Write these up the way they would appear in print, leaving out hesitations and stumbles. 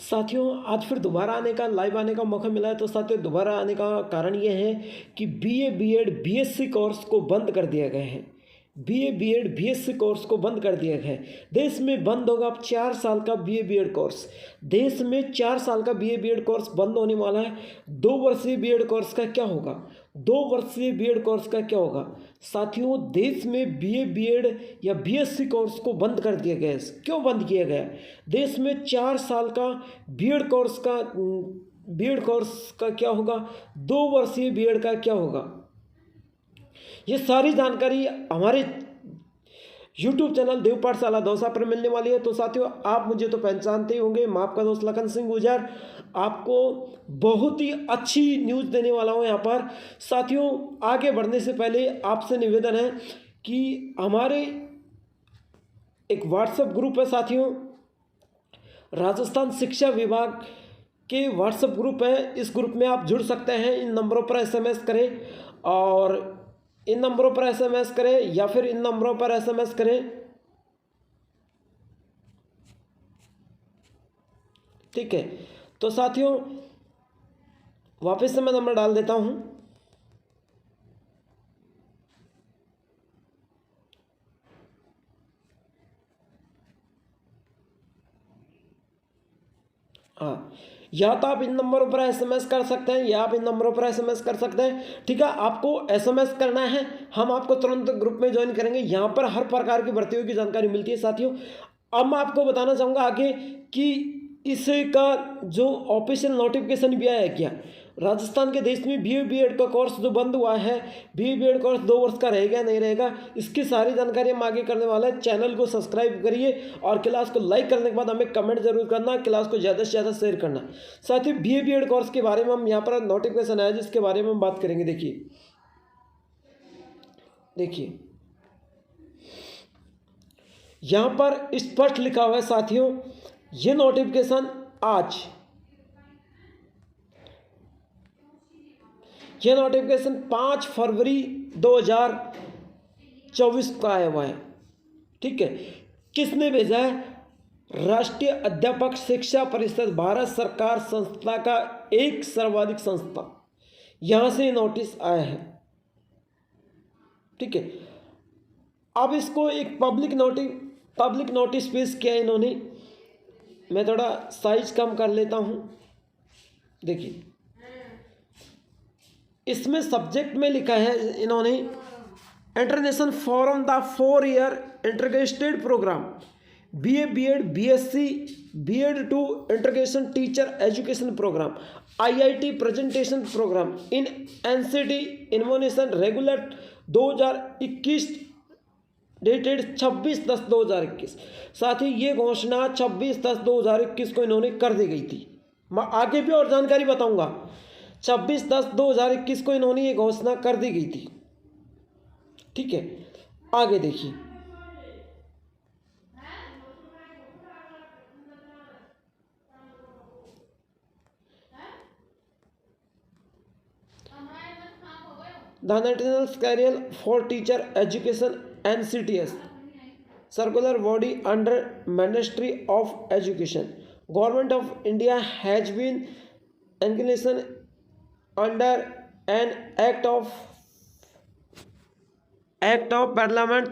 साथियों आज फिर दोबारा आने का लाइव आने का मौका मिला है। तो साथियों दोबारा आने का कारण ये है कि बीए बीएड बीएससी कोर्स को बंद कर दिया गया है। बीए बीएड बीएससी कोर्स को बंद कर दिया गया है। देश में बंद होगा अब 4 साल का बीए बीएड कोर्स। देश में 4 साल का बीए बीएड कोर्स बंद होने वाला है। 2 वर्षीय बीएड कोर्स का क्या होगा? 2 वर्षीय बीएड कोर्स का क्या होगा? साथियों देश में बीए बीएड या बीएससी कोर्स को बंद कर दिया गया है। क्यों बंद किया गया? देश में 4 साल का बीएड कोर्स का क्या होगा? 2 वर्षीय बीएड का क्या होगा? ये सारी जानकारी हमारे YouTube चैनल देव पाठशाला दौसा पर मिलने वाली है। तो साथियों आप मुझे तो पहचानते ही होंगे, मैं आपका दोस्त लखन सिंह गुर्जर आपको बहुत ही अच्छी न्यूज़ देने वाला हूँ यहाँ पर। साथियों आगे बढ़ने से पहले आपसे निवेदन है कि हमारे एक व्हाट्सएप ग्रुप है साथियों, राजस्थान शिक्षा विभाग के व्हाट्सएप ग्रुप है। इस ग्रुप में आप जुड़ सकते हैं। इन नंबरों पर एसएमएस करें और इन नंबरों पर एसएमएस करें या फिर इन नंबरों पर एसएमएस करें, ठीक है। तो साथियों वापस से मैं नंबर डाल देता हूं। हाँ, या तो आप इन नंबरों पर एसएमएस कर सकते हैं या आप इन नंबरों पर एसएमएस कर सकते हैं, ठीक है। आपको एसएमएस करना है, हम आपको तुरंत ग्रुप में ज्वाइन करेंगे। यहाँ पर हर प्रकार की भर्तियों की जानकारी मिलती है साथियों। अब मैं आपको बताना चाहूँगा आगे कि इसका जो ऑफिशियल नोटिफिकेशन भी आया है क्या। राजस्थान के देश में बीए बीएड का कोर्स जो बंद हुआ है, बीए बीएड कोर्स 2 वर्ष का रहेगा नहीं रहेगा, इसकी सारी जानकारी हम आगे करने वाला है। चैनल को सब्सक्राइब करिए और क्लास को लाइक करने के बाद हमें कमेंट जरूर करना, क्लास को ज़्यादा से ज़्यादा शेयर करना। साथ ही बीए बीएड कोर्स के बारे में हम यहाँ पर नोटिफिकेशन आया जिसके बारे में हम बात करेंगे। देखिए यहाँ पर स्पष्ट लिखा हुआ है साथियों, ये नोटिफिकेशन यह नोटिफिकेशन 5 फरवरी 2024 का आया हुआ है, ठीक है। किसने भेजा है? राष्ट्रीय अध्यापक शिक्षा परिषद भारत सरकार संस्था का एक सर्वाधिक संस्था, यहां से नोटिस आया है, ठीक है। अब इसको एक पब्लिक नोटिस पेश किया इन्होंने। मैं थोड़ा साइज कम कर लेता हूं। देखिए इसमें सब्जेक्ट में लिखा है इन्होंने, international forum the 4 year integrated programme BA BEd BSc BEd to integration teacher education programme IIT presentation programme in NCT innovation regular 2021 dated 26/10/2021। साथ ही ये घोषणा 26/10/2021 को इन्होंने कर दी गई थी। मैं आगे भी और जानकारी बताऊंगा। 26/10/2021 को इन्होंने ये घोषणा कर दी गई थी, ठीक है। आगे देखिए the national career for teacher education NCTS circular body under Ministry of Education, Government of India has been inclination under an act of Parliament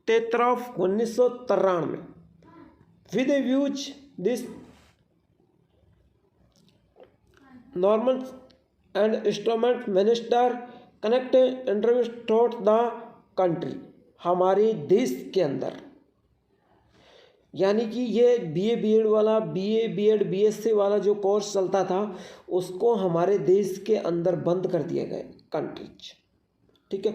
13/1993 with a views this normal and instrument minister connect interviews throughout the country, हमारे देश के अंदर। यानी कि ये BA BEd वाला BA BEd BSc वाला जो कोर्स चलता था उसको हमारे देश के अंदर बंद कर दिया गया कंट्रीज, ठीक है।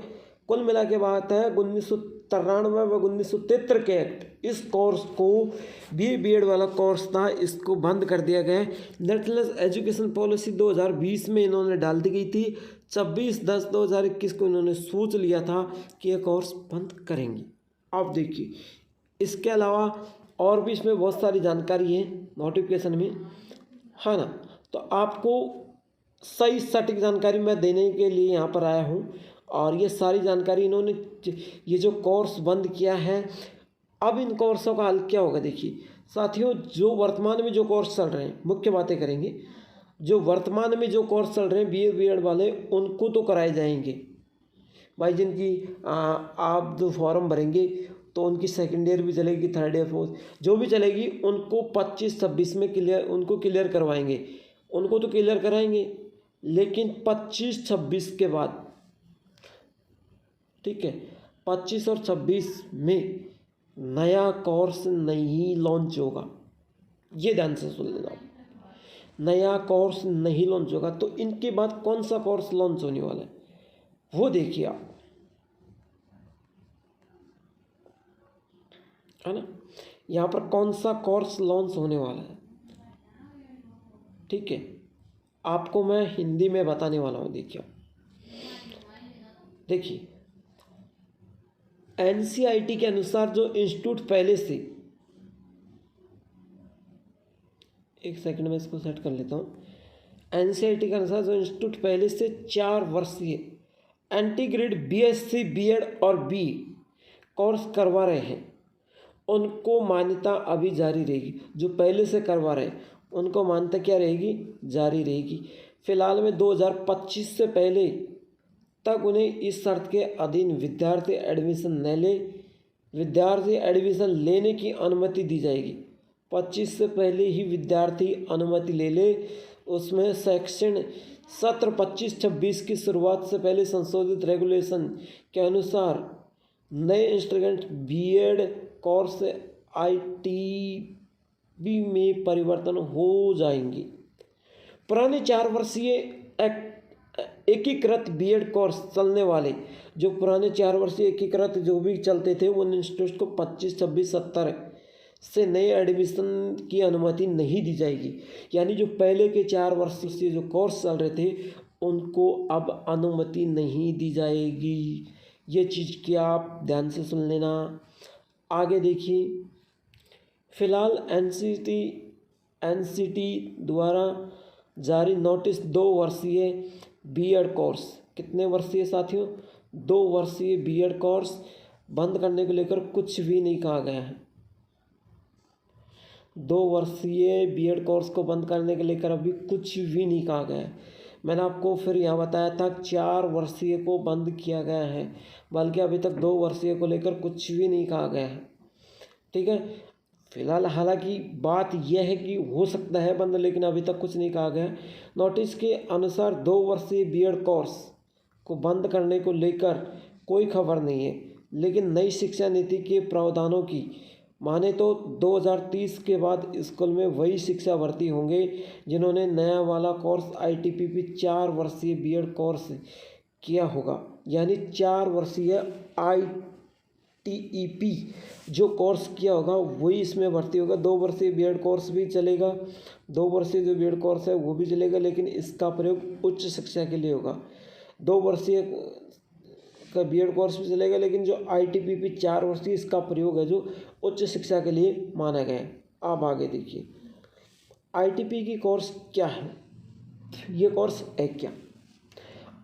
कुल मिला के बात है 1993 व 1973 के एक्ट इस कोर्स को बीए बीएड वाला कोर्स था इसको बंद कर दिया गया। नेशनल एजुकेशन पॉलिसी 2020 में इन्होंने डाल दी गई थी। 26/10/2021 को इन्होंने सोच लिया था कि ये कोर्स बंद करेंगे। अब देखिए इसके अलावा और भी इसमें बहुत सारी जानकारी है नोटिफिकेशन में, है ना। तो आपको सही सटीक जानकारी मैं देने के लिए यहाँ पर आया हूँ। और ये सारी जानकारी ये जो कोर्स बंद किया है, अब इन कोर्सों का हल क्या होगा देखिए। साथियों जो वर्तमान में जो कोर्स चल रहे हैं, मुख्य बातें करेंगे। जो वर्तमान में जो कोर्स चल रहे हैं बीए बीएड वाले, उनको तो कराए जाएंगे भाई। जिनकी आप जो फॉर्म भरेंगे तो उनकी सेकेंड ईयर भी चलेगी, थर्ड ईयर फोर्थ जो भी चलेगी, उनको 25-26 में उनको क्लियर करवाएंगे। उनको तो क्लियर कराएंगे, लेकिन 25-26 के बाद, ठीक है, 25 और 26 में नया कोर्स नहीं लॉन्च होगा। ये ध्यान से सुन लेना, नया कोर्स नहीं लॉन्च होगा। तो इनके बाद कौन सा कोर्स लॉन्च होने वाला है वो देखिए आप, है ना। यहाँ पर कौन सा कोर्स लॉन्च होने वाला है, ठीक है, आपको मैं हिंदी में बताने वाला हूँ। देखिए एनसीईआरटी के अनुसार जो इंस्टीट्यूट पहले से, एक सेकंड में इसको सेट कर लेता हूँ। एनसीईआरटी के अनुसार जो इंस्टीट्यूट पहले से 4 वर्षीय इंटीग्रेटेड बीएससी बीएड और बी कोर्स करवा रहे हैं, उनको मान्यता अभी जारी रहेगी। जो पहले से करवा रहे हैं उनको मान्यता क्या रहेगी, जारी रहेगी। फिलहाल में 2025 से पहले तक उन्हें इस शर्त के अधीन विद्यार्थी एडमिशन लेने की अनुमति दी जाएगी। 25 से पहले ही विद्यार्थी अनुमति ले ले, उसमें शैक्षणिक सत्र 25-26 की शुरुआत से पहले संशोधित रेगुलेशन के अनुसार नए इंस्ट्रूमेंट बीएड कोर्स आईटीबी में परिवर्तन हो जाएंगे। पुराने 4 वर्षीय एकीकृत बीएड कोर्स चलने वाले, जो पुराने 4 वर्षीय एकीकृत जो भी चलते थे, उन इंस्टीट्यूट को 25, 26, 70 से नए एडमिशन की अनुमति नहीं दी जाएगी। यानी जो पहले के 4 वर्षीय जो कोर्स चल रहे थे उनको अब अनुमति नहीं दी जाएगी। ये चीज़ क्या आप ध्यान से सुन लेना। आगे देखिए, फिलहाल एनसीटी द्वारा जारी नोटिस 2 वर्षीय बीएड कोर्स, कितने वर्षीय साथियों, 2 वर्षीय बीएड कोर्स बंद करने को लेकर कुछ भी नहीं कहा गया है। 2 वर्षीय बीएड कोर्स को बंद करने के लेकर अभी कुछ भी नहीं कहा गया है। मैंने आपको फिर यहाँ बताया था 4 वर्षीय को बंद किया गया है, बल्कि अभी तक 2 वर्षीय को लेकर कुछ भी नहीं कहा गया है, ठीक है। फिलहाल हालांकि बात यह है कि हो सकता है बंद, लेकिन अभी तक कुछ नहीं कहा गया। नोटिस के अनुसार 2 वर्षीय बीएड कोर्स को बंद करने को लेकर कोई खबर नहीं है, लेकिन नई शिक्षा नीति के प्रावधानों की माने तो 2030 के बाद स्कूल में वही शिक्षा भर्ती होंगे जिन्होंने नया वाला कोर्स आईटीपीपी 4 वर्षीय बीएड कोर्स किया होगा। यानी 4 वर्षीय आईटीईपी जो कोर्स किया होगा वही इसमें भर्ती होगा। 2 वर्षीय बीएड कोर्स भी चलेगा, 2 वर्षीय जो बीएड कोर्स है वो भी चलेगा, लेकिन इसका प्रयोग उच्च शिक्षा के लिए होगा। 2 वर्षीय का बीएड कोर्स भी चलेगा, लेकिन जो आईटीपीपी 4 वर्षीय इसका प्रयोग है जो उच्च शिक्षा के लिए माना गया है। अब आगे देखिए आईटीपी की कोर्स क्या है, ये कोर्स है क्या।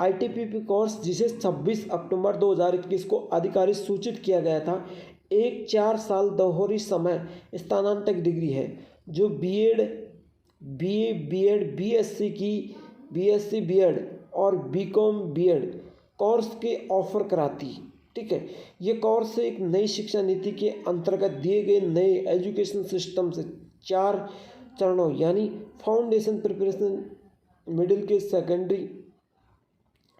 आईटीपीपी कोर्स जिसे 26 अक्टूबर 2021 को आधिकारिक सूचित किया गया था, एक 4 साल दोहरी समय स्थानांतरित डिग्री है जो BEd, BA, BEd, BSc BEd और बीकॉम बीएड कोर्स के ऑफर कराती है, ठीक है। ये कोर्स एक नई शिक्षा नीति के अंतर्गत दिए गए नए एजुकेशन सिस्टम से 4 चरणों यानी फाउंडेशन, प्रिपरेशन, मिडिल के सेकेंडरी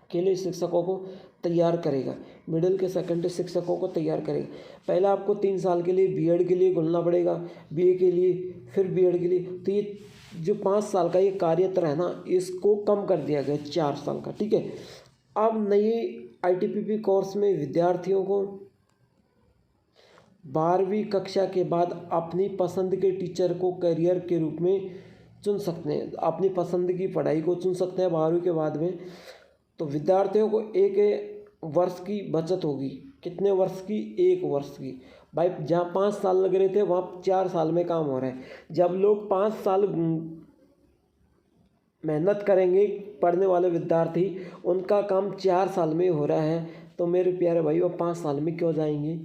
के लिए शिक्षकों को तैयार करेगा। मिडिल के सेकेंडरी शिक्षकों को तैयार करेगा। पहले आपको 3 साल के लिए बीएड के लिए घुलना पड़ेगा, बीए के लिए, फिर बीएड के लिए। तो ये जो 5 साल का ये कार्यत्र है ना, इसको कम कर दिया गया 4 साल का, ठीक है। अब नई आईटीपीपी कोर्स में विद्यार्थियों को 12वीं कक्षा के बाद अपनी पसंद के टीचर को करियर के रूप में चुन सकते हैं, अपनी पसंद की पढ़ाई को चुन सकते हैं 12वीं के बाद में। तो विद्यार्थियों को 1 वर्ष की बचत होगी। कितने वर्ष की? 1 वर्ष की। भाई जहाँ 5 साल लग रहे थे वहाँ 4 साल में काम हो रहा है। जब लोग 5 साल मेहनत करेंगे पढ़ने वाले विद्यार्थी, उनका काम 4 साल में हो रहा है, तो मेरे प्यारे भाई वो 5 साल में क्यों जाएंगे,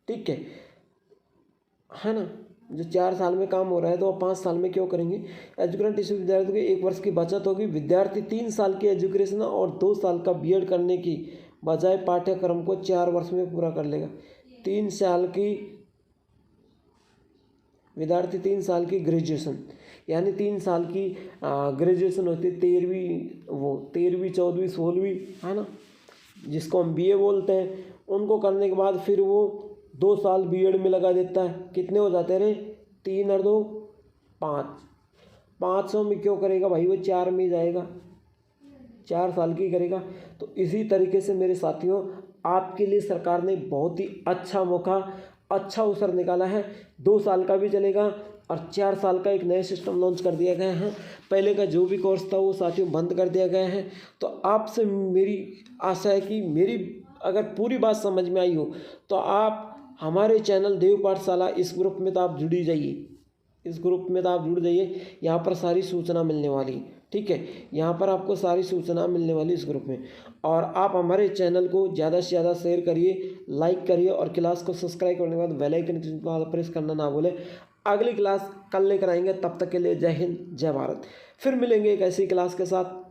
ठीक है ना। जो 4 साल में काम हो रहा है तो वो 5 साल में क्यों करेंगे। एजुकेशन टीचर विद्यार्थियों की 1 वर्ष की बचत होगी। विद्यार्थी 3 साल की एजुकेशन और 2 साल का बीएड करने की बजाय पाठ्यक्रम को 4 वर्ष में पूरा कर लेगा। 3 साल की विद्यार्थी 3 साल की ग्रेजुएशन, यानी 3 साल की ग्रेजुएशन होती है, 13वीं 14वीं 16वीं, है ना, जिसको हम बीए बोलते हैं। उनको करने के बाद फिर वो 2 साल बीएड में लगा देता है। कितने हो जाते हैं रे, 3 और 2 5, 500 में क्यों करेगा भाई, वो 4 में जाएगा, 4 साल की करेगा। तो इसी तरीके से मेरे साथियों, आपके लिए सरकार ने बहुत ही अच्छा मौका, अच्छा अवसर निकाला है। 2 साल का भी चलेगा और 4 साल का एक नया सिस्टम लॉन्च कर दिया गया है। पहले का जो भी कोर्स था वो साथियों बंद कर दिया गया है। तो आपसे मेरी आशा है कि मेरी अगर पूरी बात समझ में आई हो तो आप हमारे चैनल देव पाठशाला इस ग्रुप में तो आप जुड़ी जाइए, इस ग्रुप में तो आप जुड़ जाइए। यहाँ पर सारी सूचना मिलने वाली, ठीक है, यहाँ पर आपको सारी सूचना मिलने वाली इस ग्रुप में। और आप हमारे चैनल को ज़्यादा से ज़्यादा शेयर करिए, लाइक करिए और क्लास को सब्सक्राइब करने के बाद बेल आइकन प्रेस करना ना भूलें। अगली क्लास कल लेकर आएंगे, तब तक के लिए जय हिंद जय भारत। फिर मिलेंगे एक ऐसी क्लास के साथ।